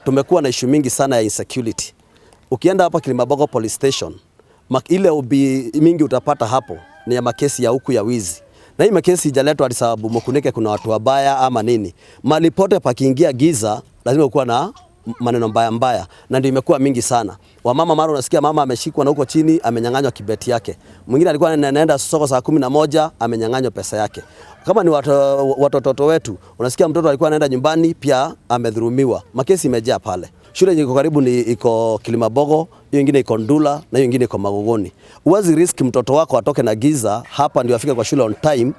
tumekuwa na issue mingi sana ya insecurity. Ukienda hapa Kilimambogo Police Station, ile ubi mingi utapata hapo ni ya makesi ya huku ya wizi. Na hii makesi ijaletwa hadi sababu Mukunike kuna watu wabaya ama nini. Malipote pakiingia giza lazima kuwa na maneno mbaya na ndio imekuwa mingi sana. Wamama mara unasikia mama ameshikwa na huko chini amenyang'anywa kibeti yake. Mwingine alikuwa anaenda soko saa 11 amenyang'anywa pesa yake. Kama ni watoto wetu unasikia mtoto alikuwa anaenda nyumbani pia amedhulumiwa. Makesi imejaa pale. Shule iko karibu ni iko Kilimambogo, hiyo nyingine iko Ndula na hiyo nyingine iko Magogoni. Uwazi risk mtoto wako atoke na giza hapa ndio afike kwa shule on time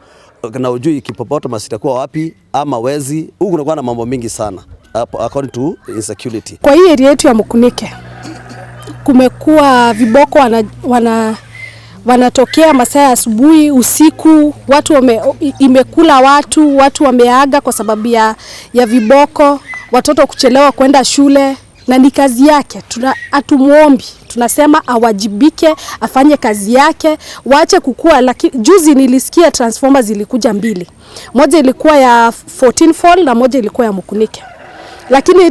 na ujui kipopotamus itakuwa wapi ama wezi. Huko kunakuwa na mambo mingi sana according to insecurity. Kwa hii area yetu ya Mukunike kumekuwa viboko wanatokea masaa ya asubuhi, usiku, imekula watu wameaga kwa sababu ya viboko, watoto kuchelewa kwenda shule na ni kazi yake. Hatumuombi, tunasema awajibike, afanye kazi yake, waache kukua. Lakini juzi nilisikia transformers zilikuja 2. Moja ilikuwa ya 14 Fall na moja ilikuwa ya Mukunike. Lakini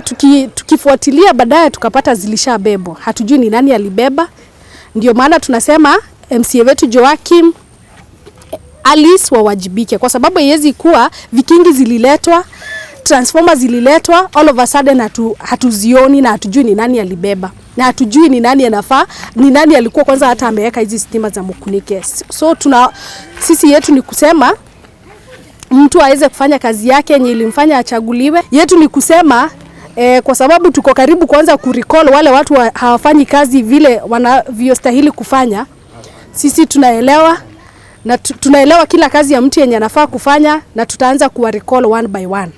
tukifuatilia baadaye tukapata zilishabebwa. Hatujui ni nani alibeba. Ndio maana tunasema MCA wetu Joakim Alice wawajibike kwa sababu haiwezi kuwa vikingi zililetwa, transformers zililetwa, all of a sudden hatuzioni na hatujui ni nani alibeba. Na hatujui ni nani anafaa, ni nani alikuwa kwanza hata ameweka hizi stima za Mukunike. So sisi yetu ni kusema mtu aweze kufanya kazi yake yenye ilimfanya achaguliwe. Yetu ni kusema kwa sababu tuko karibu kuanza kurecall wale watu hawafanyi kazi vile wanavyostahili kufanya. Sisi tunaelewa na tunaelewa kila kazi ya mtu yenye anafaa kufanya na tutaanza kuwa recall one by one.